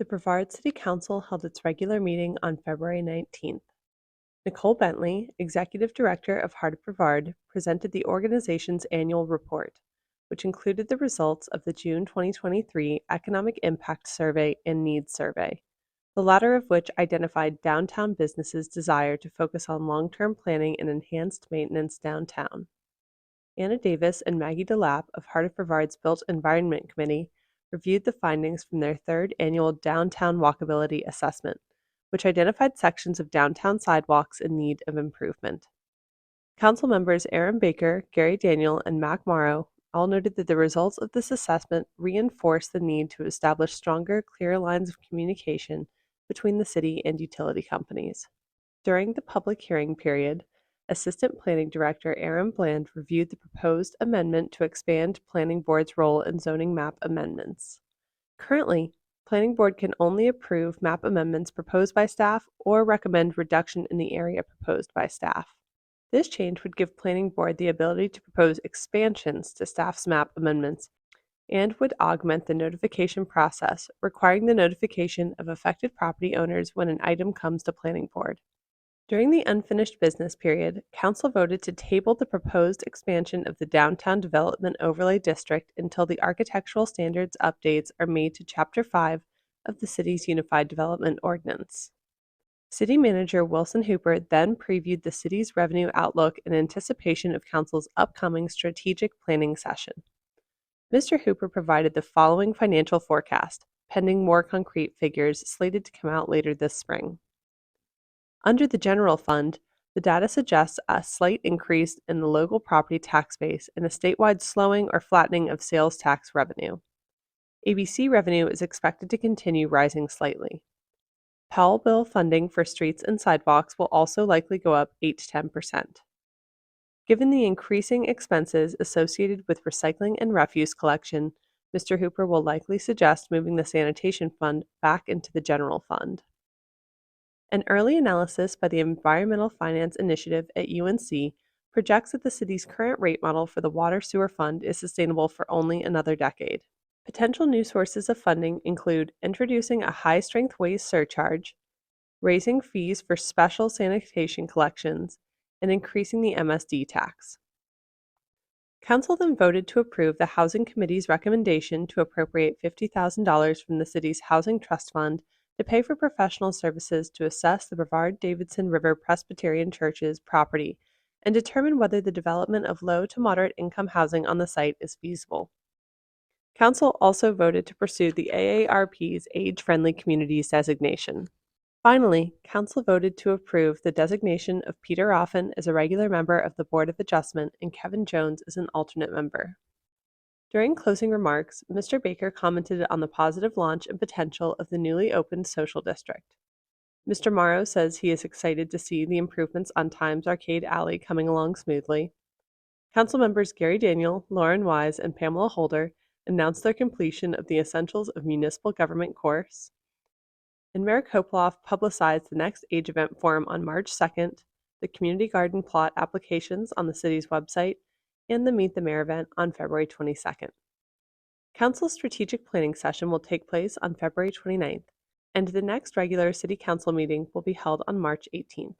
The Brevard City Council held its regular meeting on February 19th. Nicole Bentley, Executive Director of Heart of Brevard, presented the organization's annual report, which included the results of the June 2023 Economic Impact Survey and Needs Survey, the latter of which identified downtown businesses' desire to focus on long-term planning and enhanced maintenance downtown. Anna Davis and Maggie DeLapp of Heart of Brevard's Built Environment Committee reviewed the findings from their third annual Downtown Walkability Assessment, which identified sections of downtown sidewalks in need of improvement. Council members Aaron Baker, Gary Daniel, and Mac Morrow all noted that the results of this assessment reinforce the need to establish stronger, clear lines of communication between the city and utility companies. During the public hearing period, Assistant Planning Director Aaron Bland reviewed the proposed amendment to expand Planning Board's role in zoning map amendments. Currently, Planning Board can only approve map amendments proposed by staff or recommend reduction in the area proposed by staff. This change would give Planning Board the ability to propose expansions to staff's map amendments and would augment the notification process, requiring the notification of affected property owners when an item comes to Planning Board. During the unfinished business period, Council voted to table the proposed expansion of the Downtown Development Overlay District until the architectural standards updates are made to Chapter 5 of the city's Unified Development Ordinance. City Manager Wilson Hooper then previewed the city's revenue outlook in anticipation of Council's upcoming strategic planning session. Mr. Hooper provided the following financial forecast, pending more concrete figures slated to come out later this spring. Under the general fund, the data suggests a slight increase in the local property tax base and a statewide slowing or flattening of sales tax revenue. ABC revenue is expected to continue rising slightly. Powell bill funding for streets and sidewalks will also likely go up 8 to 10%. Given the increasing expenses associated with recycling and refuse collection, Mr. Hooper will likely suggest moving the sanitation fund back into the general fund. An early analysis by the Environmental Finance Initiative at UNC projects that the city's current rate model for the Water Sewer Fund is sustainable for only another decade. Potential new sources of funding include introducing a high-strength waste surcharge, raising fees for special sanitation collections, and increasing the MSD tax. Council then voted to approve the Housing Committee's recommendation to appropriate $50,000 from the city's Housing Trust Fund to pay for professional services to assess the Brevard-Davidson River Presbyterian Church's property and determine whether the development of low to moderate income housing on the site is feasible. Council also voted to pursue the AARP's Age-Friendly Communities designation. Finally, Council voted to approve the designation of Peter Offen as a regular member of the Board of Adjustment and Kevin Jones as an alternate member. During closing remarks, Mr. Baker commented on the positive launch and potential of the newly opened social district. Mr. Morrow says he is excited to see the improvements on Times Arcade Alley coming along smoothly. Council members Gary Daniel, Lauren Wise, and Pamela Holder announced their completion of the Essentials of Municipal Government course. And Mayor Koploff publicized the next Age Event Forum on March 2nd, the Community Garden plot applications on the city's website, and the Meet the Mayor event on February 22nd. Council's strategic planning session will take place on February 29th, and the next regular City Council meeting will be held on March 18th.